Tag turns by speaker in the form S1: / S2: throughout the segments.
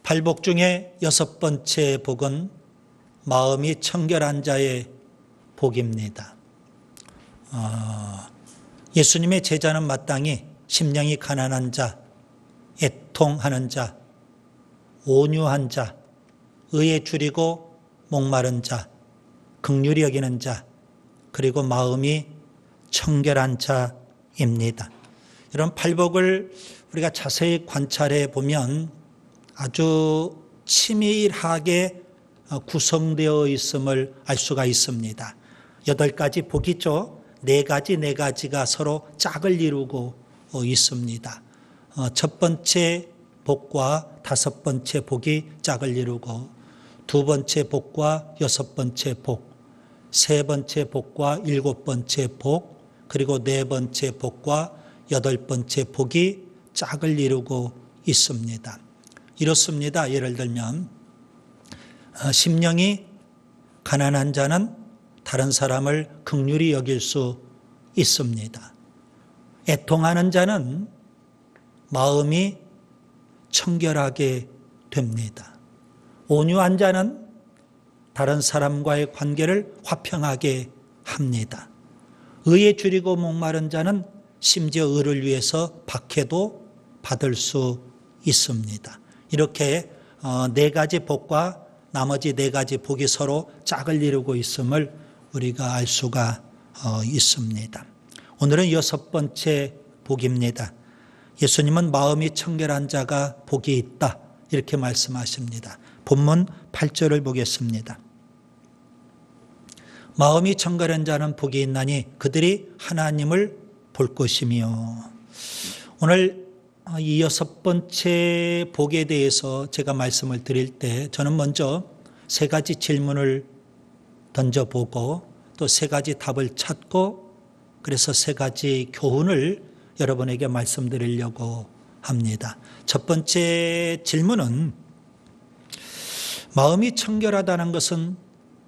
S1: 8복 중에 6번째 복은 마음이 청결한 자의 복입니다. 예수님의 제자는 마땅히 심령이 가난한 자, 애통하는 자, 온유한 자, 의에 줄이고 목마른 자, 긍휼히 여기는 자, 그리고 마음이 청결한 자입니다. 이런 8복을 우리가 자세히 관찰해 보면 아주 치밀하게 구성되어 있음을 알 수가 있습니다. 8가지 복이죠. 4가지가 서로 짝을 이루고 있습니다. 첫 번째 복과 5번째 복이 짝을 이루고, 2번째 복과 6번째 복, 3번째 복과 7번째 복, 그리고 4번째 복과 8번째 복이 짝을 이루고 있습니다. 이렇습니다. 예를 들면 심령이 가난한 자는 다른 사람을 긍휼히 여길 수 있습니다. 애통하는 자는 마음이 청결하게 됩니다. 온유한 자는 다른 사람과의 관계를 화평하게 합니다. 의에 줄이고 목마른 자는 심지어 의를 위해서 박해도 받을 수 있습니다. 이렇게 4가지 복과 나머지 4가지 복이 서로 짝을 이루고 있음을 우리가 알 수가 있습니다. 오늘은 6번째 복입니다. 예수님은 마음이 청결한 자가 복이 있다, 이렇게 말씀하십니다. 본문 8절을 보겠습니다. 마음이 청결한 자는 복이 있나니 그들이 하나님을 볼 것이며. 오늘 이 6번째 복에 대해서 제가 말씀을 드릴 때 저는 먼저 3가지 질문을 던져보고 또 3가지 답을 찾고, 그래서 3가지 교훈을 여러분에게 말씀드리려고 합니다. 첫 번째 질문은 마음이 청결하다는 것은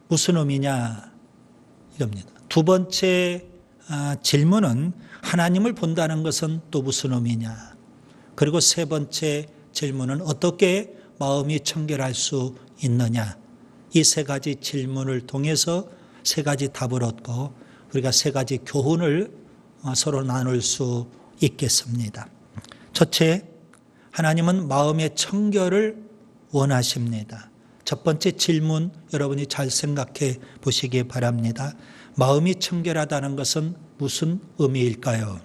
S1: 무슨 의미냐, 이겁니다. 2번째 질문은 하나님을 본다는 것은 또 무슨 의미냐. 그리고 3번째 질문은 어떻게 마음이 청결할 수 있느냐. 이 3가지 질문을 통해서 3가지 답을 얻고 우리가 3가지 교훈을 서로 나눌 수 있겠습니다. 첫째, 하나님은 마음의 청결을 원하십니다. 첫 번째 질문 여러분이 잘 생각해 보시기 바랍니다. 마음이 청결하다는 것은 무슨 의미일까요?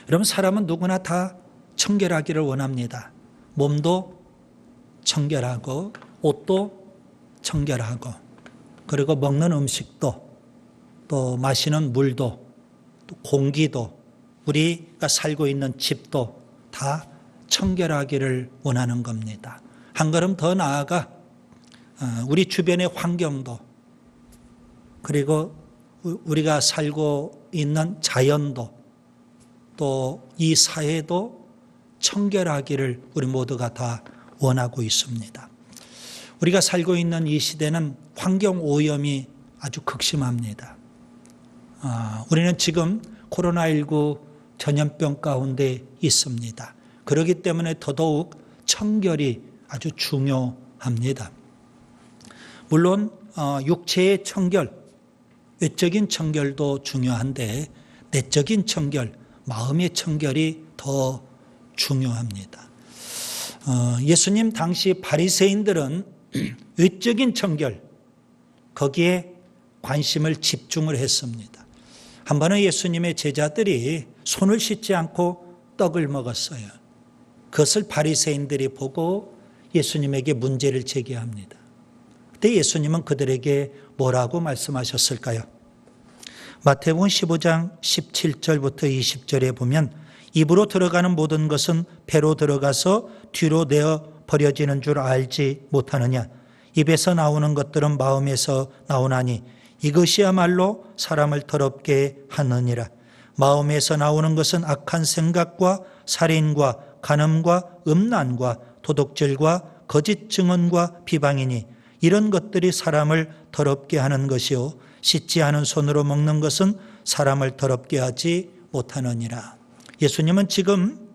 S1: 여러분, 사람은 누구나 다 청결하기를 원합니다. 몸도 청결하고 옷도 청결하고, 그리고 먹는 음식도, 또 마시는 물도, 또 공기도, 우리가 살고 있는 집도 다 청결하기를 원하는 겁니다. 한 걸음 더 나아가 우리 주변의 환경도, 그리고 우리가 살고 있는 자연도, 또 이 사회도 청결하기를 우리 모두가 다 원하고 있습니다. 우리가 살고 있는 이 시대는 환경 오염이 아주 극심합니다. 우리는 지금 코로나19 전염병 가운데 있습니다. 그렇기 때문에 더더욱 청결이 아주 중요합니다. 물론 육체의 청결, 외적인 청결도 중요한데 내적인 청결, 마음의 청결이 더 중요합니다. 예수님 당시 바리새인들은 외적인 청결, 거기에 관심을 집중을 했습니다. 한 번은 예수님의 제자들이 손을 씻지 않고 떡을 먹었어요. 그것을 바리새인들이 보고 예수님에게 문제를 제기합니다. 그때 예수님은 그들에게 뭐라고 말씀하셨을까요? 마태복음 15장 17절부터 20절에 보면 입으로 들어가는 모든 것은 배로 들어가서 뒤로 내어 버려지는 줄 알지 못하느냐. 입에서 나오는 것들은 마음에서 나오나니 이것이야말로 사람을 더럽게 하느니라. 마음에서 나오는 것은 악한 생각과 살인과 간음과 음란과 도둑질과 거짓 증언과 비방이니 이런 것들이 사람을 더럽게 하는 것이요 씻지 않은 손으로 먹는 것은 사람을 더럽게 하지 못하느니라. 예수님은 지금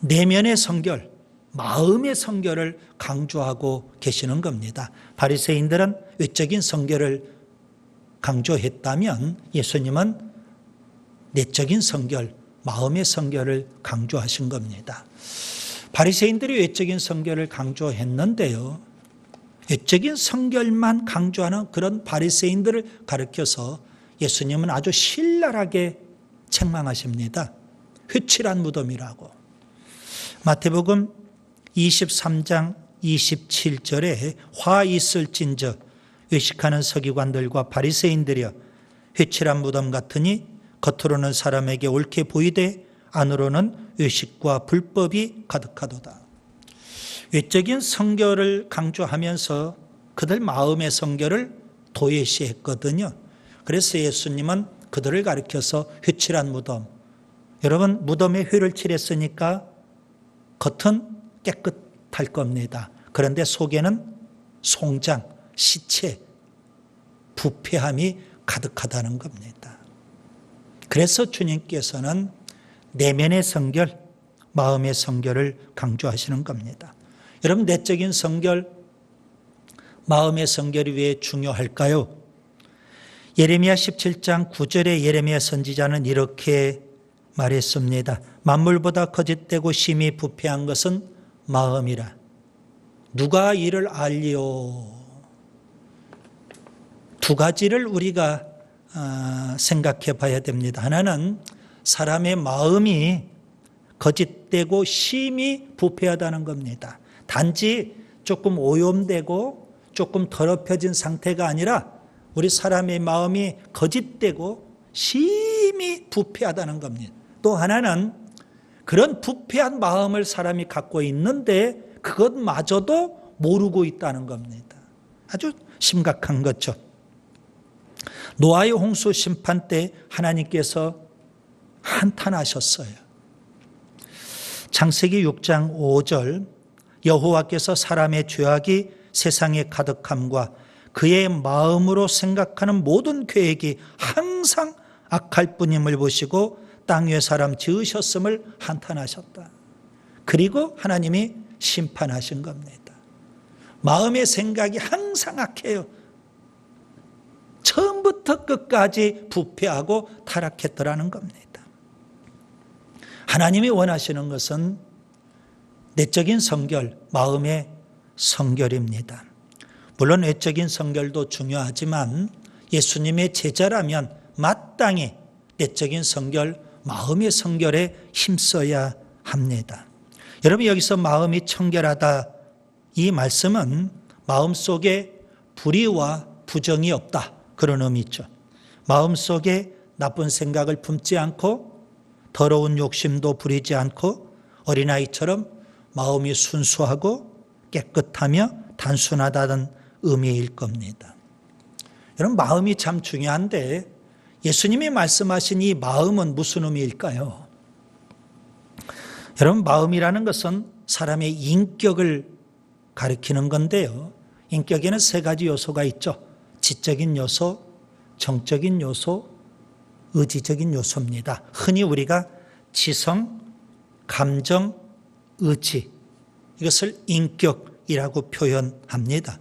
S1: 내면의 성결, 마음의 성결을 강조하고 계시는 겁니다. 바리새인들은 외적인 성결을 강조했다면 예수님은 내적인 성결, 마음의 성결을 강조하신 겁니다. 바리새인들이 외적인 성결을 강조했는데요. 외적인 성결만 강조하는 그런 바리새인들을 가리켜서 예수님은 아주 신랄하게 책망하십니다. 회칠한 무덤이라고. 마태복음 23장 27절에 화 있을진저 외식하는 서기관들과 바리새인들이여 회칠한 무덤 같으니 겉으로는 사람에게 옳게 보이되 안으로는 외식과 불법이 가득하도다. 외적인 성결을 강조하면서 그들 마음의 성결을 도외시했거든요. 그래서 예수님은 그들을 가리켜서 회칠한 무덤. 여러분, 무덤에 회를 칠했으니까 겉은 깨끗할 겁니다. 그런데 속에는 송장, 시체, 부패함이 가득하다는 겁니다. 그래서 주님께서는 내면의 성결, 마음의 성결을 강조하시는 겁니다. 여러분, 내적인 성결, 마음의 성결이 왜 중요할까요? 예레미야 17장 9절에 예레미야 선지자는 이렇게 말했습니다. 만물보다 거짓되고 심히 부패한 것은 마음이라. 누가 이를 알리오? 두 가지를 우리가 생각해 봐야 됩니다. 하나는 사람의 마음이 거짓되고 심히 부패하다는 겁니다. 단지 조금 오염되고 조금 더럽혀진 상태가 아니라 우리 사람의 마음이 거짓되고 심히 부패하다는 겁니다. 또 하나는 그런 부패한 마음을 사람이 갖고 있는데 그것마저도 모르고 있다는 겁니다. 아주 심각한 거죠. 노아의 홍수 심판 때 하나님께서 한탄하셨어요. 창세기 6장 5절 여호와께서 사람의 죄악이 세상에 가득함과 그의 마음으로 생각하는 모든 계획이 항상 악할 뿐임을 보시고 땅 위에 사람 지으셨음을 한탄하셨다. 그리고 하나님이 심판하신 겁니다. 마음의 생각이 항상 악해요. 처음부터 끝까지 부패하고 타락했더라는 겁니다. 하나님이 원하시는 것은 내적인 성결, 마음의 성결입니다. 물론 외적인 성결도 중요하지만 예수님의 제자라면 마땅히 내적인 성결, 마음의 성결에 힘써야 합니다. 여러분, 여기서 마음이 청결하다, 이 말씀은 마음속에 불의와 부정이 없다, 그런 의미죠. 마음속에 나쁜 생각을 품지 않고 더러운 욕심도 부리지 않고 어린아이처럼 마음이 순수하고 깨끗하며 단순하다는 의미일 겁니다. 여러분, 마음이 참 중요한데 예수님이 말씀하신 이 마음은 무슨 의미일까요? 여러분, 마음이라는 것은 사람의 인격을 가리키는 건데요. 인격에는 세 가지 요소가 있죠. 지적인 요소, 정적인 요소, 의지적인 요소입니다. 흔히 우리가 지성, 감정, 의지, 이것을 인격이라고 표현합니다.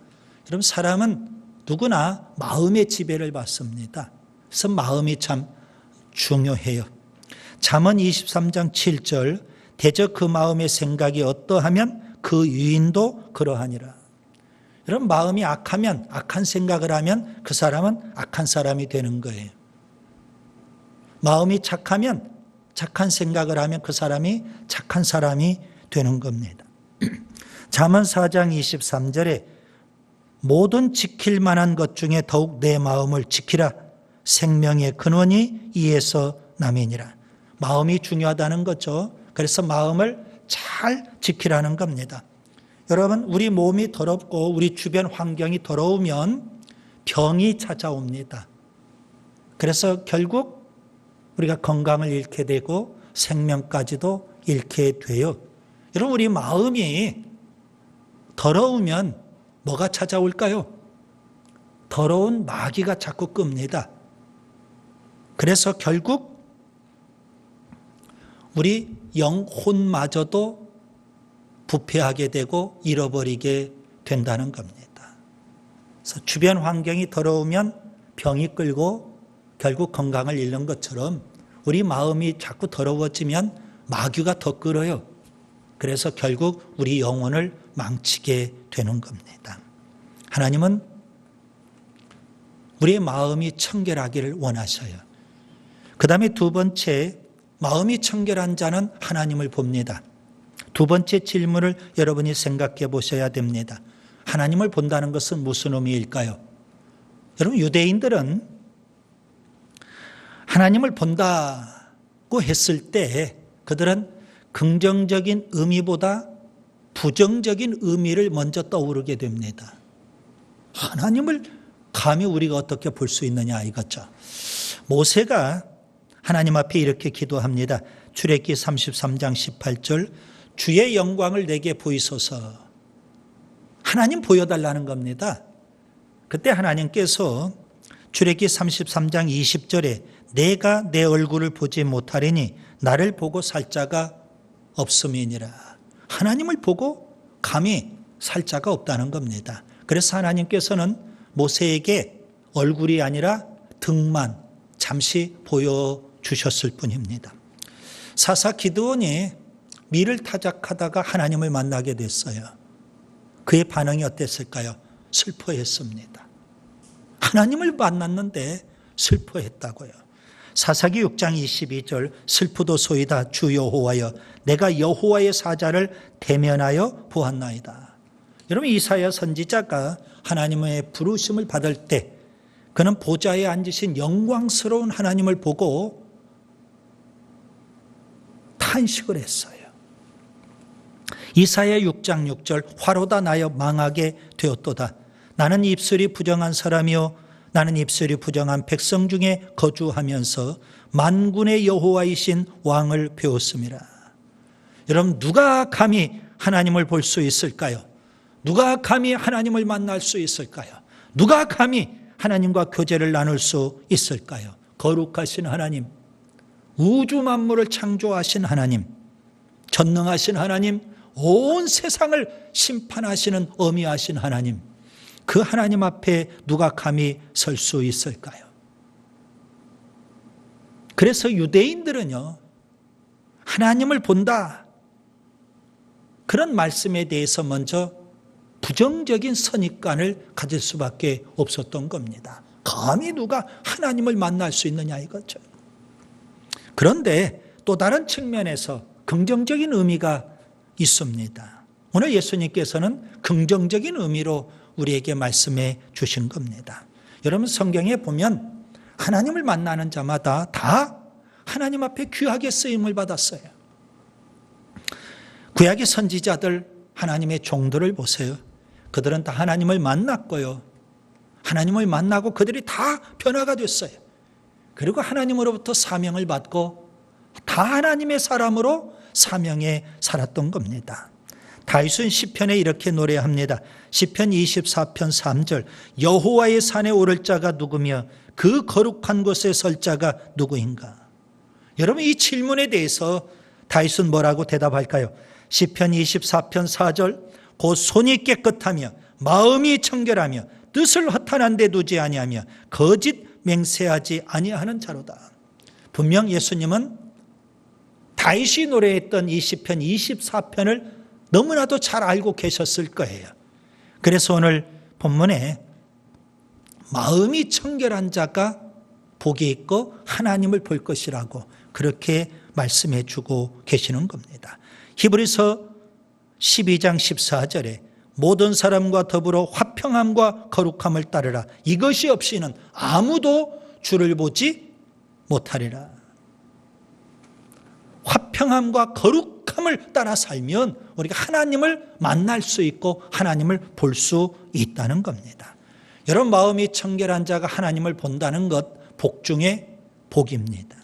S1: 여러분, 사람은 누구나 마음의 지배를 받습니다. 그래서 마음이 참 중요해요. 잠언 23장 7절 대저 그 마음의 생각이 어떠하면 그 유인도 그러하니라. 여러분, 마음이 악하면, 악한 생각을 하면 그 사람은 악한 사람이 되는 거예요. 마음이 착하면, 착한 생각을 하면 그 사람이 착한 사람이 되는 겁니다. 잠언 4장 23절에 모든 지킬 만한 것 중에 더욱 내 마음을 지키라. 생명의 근원이 이에서 남이니라. 마음이 중요하다는 거죠. 그래서 마음을 잘 지키라는 겁니다. 여러분, 우리 몸이 더럽고 우리 주변 환경이 더러우면 병이 찾아옵니다. 그래서 결국 우리가 건강을 잃게 되고 생명까지도 잃게 돼요. 여러분, 우리 마음이 더러우면 뭐가 찾아올까요? 더러운 마귀가 자꾸 끕니다. 그래서 결국 우리 영혼마저도 부패하게 되고 잃어버리게 된다는 겁니다. 그래서 주변 환경이 더러우면 병이 끌고 결국 건강을 잃는 것처럼 우리 마음이 자꾸 더러워지면 마귀가 더 끌어요. 그래서 결국 우리 영혼을 망치게 되는 겁니다. 하나님은 우리의 마음이 청결하기를 원하셔요. 그 다음에 두 번째, 마음이 청결한 자는 하나님을 봅니다. 두 번째 질문을 여러분이 생각해 보셔야 됩니다. 하나님을 본다는 것은 무슨 의미일까요? 여러분, 유대인들은 하나님을 본다고 했을 때 그들은 긍정적인 의미보다 부정적인 의미를 먼저 떠오르게 됩니다. 하나님을 감히 우리가 어떻게 볼 수 있느냐 이거죠. 모세가 하나님 앞에 이렇게 기도합니다. 출애굽기 33장 18절, 주의 영광을 내게 보이소서. 하나님 보여달라는 겁니다. 그때 하나님께서 출애굽기 33장 20절에 내가 내 얼굴을 보지 못하리니 나를 보고 살 자가 없음이니라. 하나님을 보고 감히 살 자가 없다는 겁니다. 그래서 하나님께서는 모세에게 얼굴이 아니라 등만 잠시 보여주셨을 뿐입니다. 사사 기드온이 밀을 타작하다가 하나님을 만나게 됐어요. 그의 반응이 어땠을까요? 슬퍼했습니다. 하나님을 만났는데 슬퍼했다고요. 사사기 6장 22절, 슬프도소이다 주 여호와여 내가 여호와의 사자를 대면하여 보았나이다. 여러분, 이사야 선지자가 하나님의 부르심을 받을 때 그는 보좌에 앉으신 영광스러운 하나님을 보고 탄식을 했어요. 이사야 6장 6절, 화로다 나여 망하게 되었도다. 나는 입술이 부정한 사람이요 나는 입술이 부정한 백성 중에 거주하면서 만군의 여호와이신 왕을 배웠음이라. 여러분, 누가 감히 하나님을 볼 수 있을까요? 누가 감히 하나님을 만날 수 있을까요? 누가 감히 하나님과 교제를 나눌 수 있을까요? 거룩하신 하나님, 우주 만물을 창조하신 하나님, 전능하신 하나님, 온 세상을 심판하시는 어미하신 하나님, 그 하나님 앞에 누가 감히 설 수 있을까요? 그래서 유대인들은요, 하나님을 본다, 그런 말씀에 대해서 먼저 부정적인 선입관을 가질 수밖에 없었던 겁니다. 감히 누가 하나님을 만날 수 있느냐 이거죠. 그런데 또 다른 측면에서 긍정적인 의미가 있습니다. 오늘 예수님께서는 긍정적인 의미로 우리에게 말씀해 주신 겁니다. 여러분, 성경에 보면 하나님을 만나는 자마다 다 하나님 앞에 귀하게 쓰임을 받았어요. 구약의 선지자들, 하나님의 종들을 보세요. 그들은 다 하나님을 만났고요. 하나님을 만나고 그들이 다 변화가 됐어요. 그리고 하나님으로부터 사명을 받고 다 하나님의 사람으로 사명에 살았던 겁니다. 다윗은 시편에 이렇게 노래합니다. 시편 24편 3절, 여호와의 산에 오를 자가 누구며 그 거룩한 곳에 설 자가 누구인가? 여러분, 이 질문에 대해서 다윗은 뭐라고 대답할까요? 시편 24편 4절, 곧 손이 깨끗하며 마음이 청결하며 뜻을 허탄한 데 두지 아니하며 거짓 맹세하지 아니하는 자로다. 분명 예수님은 다윗이 노래했던 이 시편 24편을 너무나도 잘 알고 계셨을 거예요. 그래서 오늘 본문에 마음이 청결한 자가 복이 있고 하나님을 볼 것이라고 그렇게 말씀해 주고 계시는 겁니다. 히브리서 12장 14절에 모든 사람과 더불어 화평함과 거룩함을 따르라. 이것이 없이는 아무도 주를 보지 못하리라. 화평함과 거룩함을 따라 살면 우리가 하나님을 만날 수 있고 하나님을 볼 수 있다는 겁니다. 여러분, 마음이 청결한 자가 하나님을 본다는 것 복 중에 복입니다.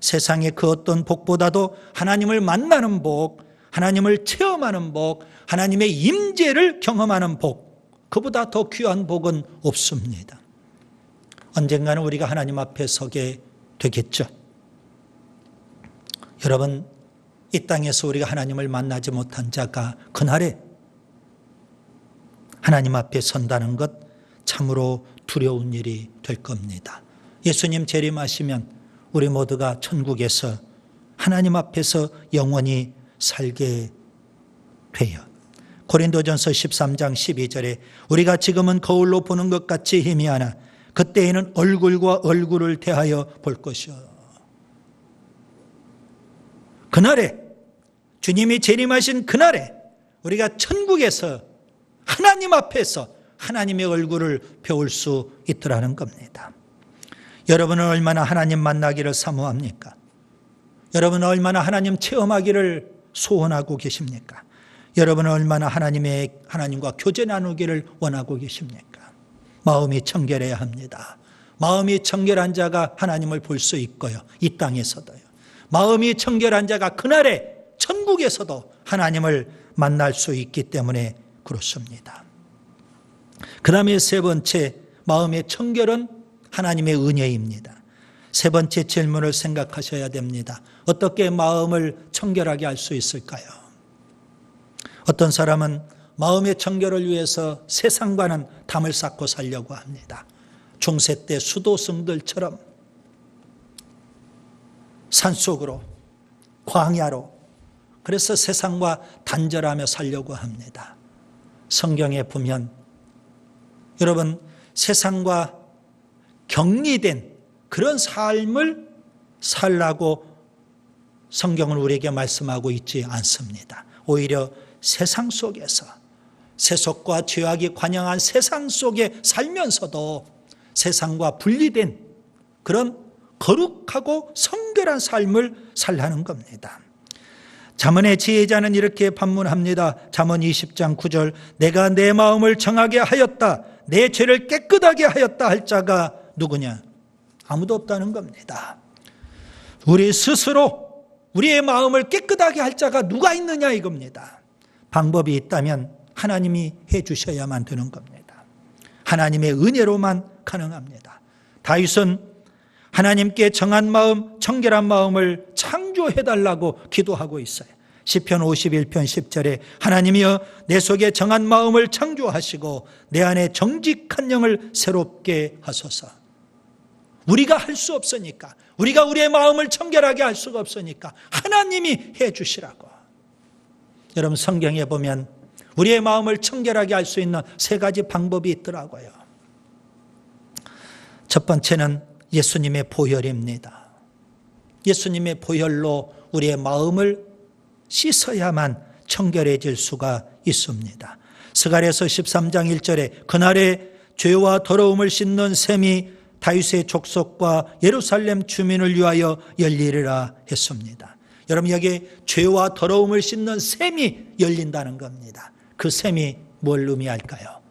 S1: 세상의 그 어떤 복보다도 하나님을 만나는 복, 하나님을 체험하는 복, 하나님의 임재를 경험하는 복, 그보다 더 귀한 복은 없습니다. 언젠가는 우리가 하나님 앞에 서게 되겠죠. 여러분, 이 땅에서 우리가 하나님을 만나지 못한 자가 그날에 하나님 앞에 선다는 것 참으로 두려운 일이 될 겁니다. 예수님 재림하시면 우리 모두가 천국에서 하나님 앞에서 영원히 살게 돼요. 고린도전서 13장 12절에 우리가 지금은 거울로 보는 것 같이 희미하나 그때에는 얼굴과 얼굴을 대하여 볼 것이요. 그날에 주님이 재림하신 그날에 우리가 천국에서 하나님 앞에서 하나님의 얼굴을 배울 수 있더라는 겁니다. 여러분은 얼마나 하나님 만나기를 사모합니까? 여러분은 얼마나 하나님 체험하기를 소원하고 계십니까? 여러분은 얼마나 하나님과 교제 나누기를 원하고 계십니까? 마음이 청결해야 합니다. 마음이 청결한 자가 하나님을 볼 수 있고요. 이 땅에서도요. 마음이 청결한 자가 그날에 천국에서도 하나님을 만날 수 있기 때문에 그렇습니다. 그 다음에 세 번째, 마음의 청결은 하나님의 은혜입니다. 세 번째 질문을 생각하셔야 됩니다. 어떻게 마음을 청결하게 할 수 있을까요? 어떤 사람은 마음의 청결을 위해서 세상과는 담을 쌓고 살려고 합니다. 중세 때 수도승들처럼 산속으로, 광야로, 그래서 세상과 단절하며 살려고 합니다. 성경에 보면 여러분 세상과 격리된 그런 삶을 살라고 성경은 우리에게 말씀하고 있지 않습니다. 오히려 세상 속에서 세속과 죄악이 관영한 세상 속에 살면서도 세상과 분리된 그런 거룩하고 성결한 삶을 살라는 겁니다. 잠언의 지혜자는 이렇게 반문합니다. 잠언 20장 9절 내가 내 마음을 정하게 하였다 내 죄를 깨끗하게 하였다 할 자가 누구냐? 아무도 없다는 겁니다. 우리 스스로 우리의 마음을 깨끗하게 할 자가 누가 있느냐 이겁니다. 방법이 있다면 하나님이 해 주셔야만 되는 겁니다. 하나님의 은혜로만 가능합니다. 다윗은 하나님께 정한 마음, 청결한 마음을 창조해달라고 기도하고 있어요. 시편 51편 10절에 하나님이여 내 속에 정한 마음을 창조하시고 내 안에 정직한 영을 새롭게 하소서. 우리가 할 수 없으니까, 우리가 우리의 마음을 청결하게 할 수가 없으니까 하나님이 해 주시라고. 여러분 성경에 보면 우리의 마음을 청결하게 할 수 있는 세 가지 방법이 있더라고요. 첫 번째는 예수님의 보혈입니다. 예수님의 보혈로 우리의 마음을 씻어야만 청결해질 수가 있습니다. 스가랴서 13장 1절에 그날에 죄와 더러움을 씻는 샘이 다윗의 족속과 예루살렘 주민을 위하여 열리리라 했습니다. 여러분 여기 죄와 더러움을 씻는 샘이 열린다는 겁니다. 그 샘이 뭘 의미할까요?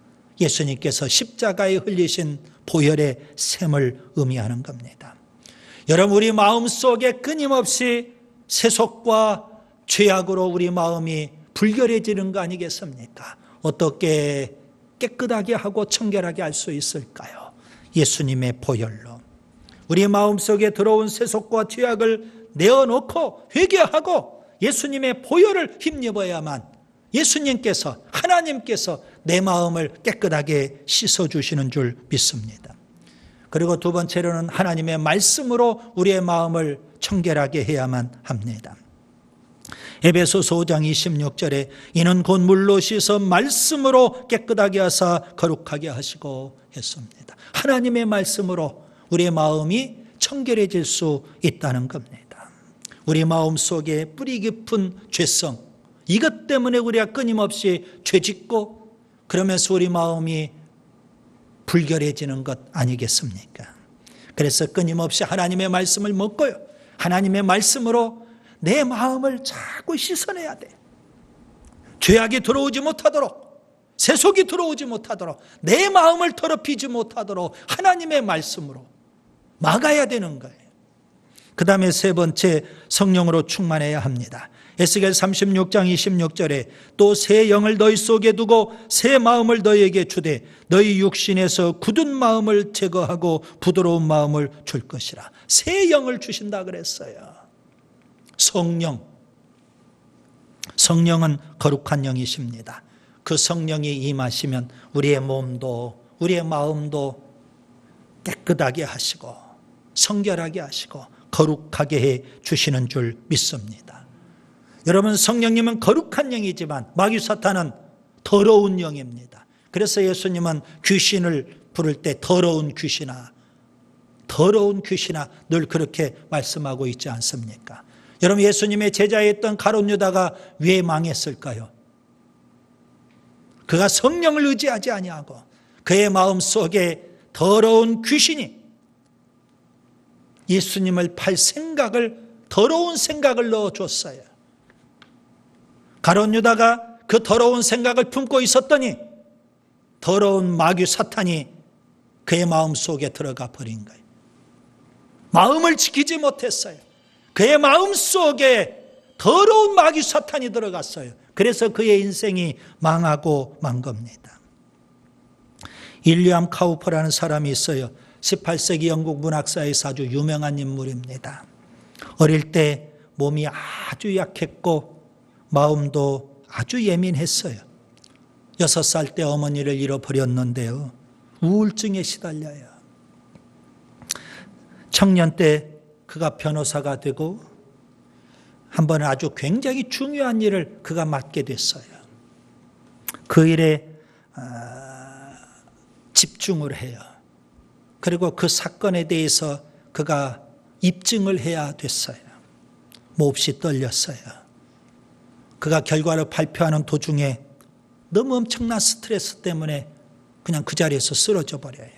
S1: 예수님께서 십자가에 흘리신 보혈의 샘을 의미하는 겁니다. 여러분 우리 마음속에 끊임없이 세속과 죄악으로 우리 마음이 불결해지는 거 아니겠습니까? 어떻게 깨끗하게 하고 청결하게 할 수 있을까요? 예수님의 보혈로 우리 마음속에 들어온 세속과 죄악을 내어놓고 회개하고 예수님의 보혈을 힘입어야만 예수님께서 하나님께서 내 마음을 깨끗하게 씻어주시는 줄 믿습니다. 그리고 두 번째로는 하나님의 말씀으로 우리의 마음을 청결하게 해야만 합니다. 에베소서 5장 26절에 이는 곧 물로 씻어 말씀으로 깨끗하게 하사 거룩하게 하시고 했습니다. 하나님의 말씀으로 우리의 마음이 청결해질 수 있다는 겁니다. 우리 마음 속에 뿌리 깊은 죄성, 이것 때문에 우리가 끊임없이 죄짓고 그러면서 우리 마음이 불결해지는 것 아니겠습니까? 그래서 끊임없이 하나님의 말씀을 먹고요. 하나님의 말씀으로 내 마음을 자꾸 씻어내야 돼. 죄악이 들어오지 못하도록, 세속이 들어오지 못하도록, 내 마음을 더럽히지 못하도록 하나님의 말씀으로 막아야 되는 거예요. 그 다음에 세 번째, 성령으로 충만해야 합니다. 에스겔 36장 26절에 또 새 영을 너희 속에 두고 새 마음을 너희에게 주되 너희 육신에서 굳은 마음을 제거하고 부드러운 마음을 줄 것이라. 새 영을 주신다 그랬어요. 성령, 성령은 거룩한 영이십니다. 그 성령이 임하시면 우리의 몸도 우리의 마음도 깨끗하게 하시고 성결하게 하시고 거룩하게 해 주시는 줄 믿습니다. 여러분, 성령님은 거룩한 영이지만 마귀 사탄은 더러운 영입니다. 그래서 예수님은 귀신을 부를 때 더러운 귀신아 늘 그렇게 말씀하고 있지 않습니까? 여러분, 예수님의 제자였던 가룟 유다가 왜 망했을까요? 그가 성령을 의지하지 아니하고 그의 마음속에 더러운 귀신이 예수님을 팔 더러운 생각을 넣어줬어요. 가룟 유다가 그 더러운 생각을 품고 있었더니 더러운 마귀 사탄이 그의 마음속에 들어가 버린 거예요. 마음을 지키지 못했어요. 그의 마음속에 더러운 마귀 사탄이 들어갔어요. 그래서 그의 인생이 망하고 만 겁니다. 일리암 카우퍼라는 사람이 있어요. 18세기 영국 문학사에서 아주 유명한 인물입니다. 어릴 때 몸이 아주 약했고 마음도 아주 예민했어요. 6살 때 어머니를 잃어버렸는데요. 우울증에 시달려요. 청년 때 그가 변호사가 되고 한 번 아주 굉장히 중요한 일을 그가 맡게 됐어요. 그 일에 집중을 해요. 그리고 그 사건에 대해서 그가 입증을 해야 됐어요. 몹시 떨렸어요. 그가 결과를 발표하는 도중에 너무 엄청난 스트레스 때문에 그냥 그 자리에서 쓰러져 버려요.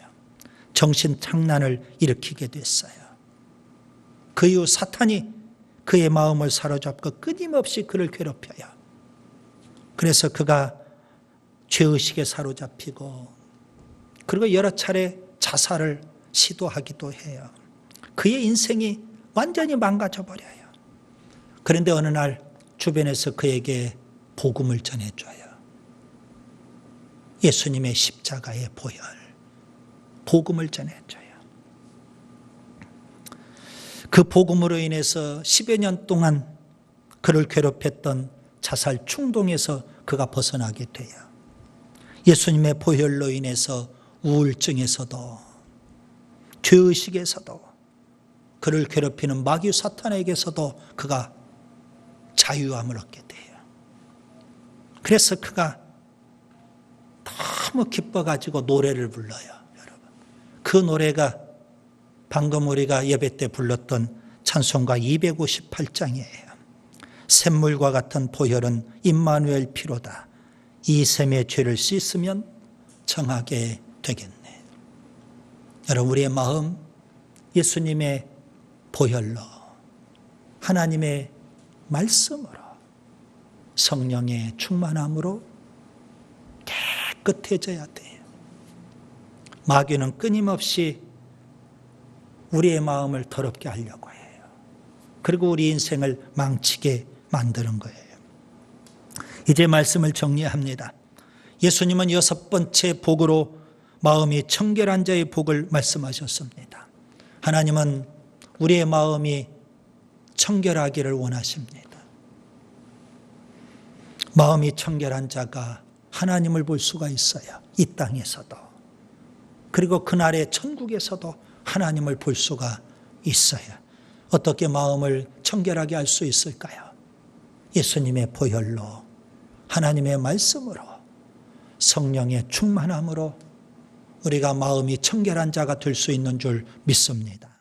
S1: 정신착란을 일으키게 됐어요. 그 이후 사탄이 그의 마음을 사로잡고 끊임없이 그를 괴롭혀요. 그래서 그가 죄의식에 사로잡히고 그리고 여러 차례 자살을 시도하기도 해요. 그의 인생이 완전히 망가져 버려요. 그런데 어느 날 주변에서 그에게 복음을 전해줘요. 예수님의 십자가의 보혈, 복음을 전해줘요. 그 복음으로 인해서 10여 년 동안 그를 괴롭혔던 자살 충동에서 그가 벗어나게 돼요. 예수님의 보혈로 인해서 우울증에서도 죄의식에서도 그를 괴롭히는 마귀 사탄에게서도 그가 자유함을 얻게 돼요. 그래서 그가 너무 기뻐가지고 노래를 불러요. 여러분, 그 노래가 방금 우리가 예배 때 불렀던 찬송가 258장이에요. 샘물과 같은 보혈은 임마누엘 피로다. 이 샘의 죄를 씻으면 정하게 되겠네. 여러분, 우리의 마음 예수님의 보혈로, 하나님의 말씀으로, 성령의 충만함으로 깨끗해져야 돼요. 마귀는 끊임없이 우리의 마음을 더럽게 하려고 해요. 그리고 우리 인생을 망치게 만드는 거예요. 이제 말씀을 정리합니다. 예수님은 6번째 복으로 마음이 청결한 자의 복을 말씀하셨습니다. 하나님은 우리의 마음이 청결하기를 원하십니다. 마음이 청결한 자가 하나님을 볼 수가 있어요. 이 땅에서도. 그리고 그날의 천국에서도 하나님을 볼 수가 있어요. 어떻게 마음을 청결하게 할 수 있을까요? 예수님의 보혈로, 하나님의 말씀으로, 성령의 충만함으로 우리가 마음이 청결한 자가 될 수 있는 줄 믿습니다.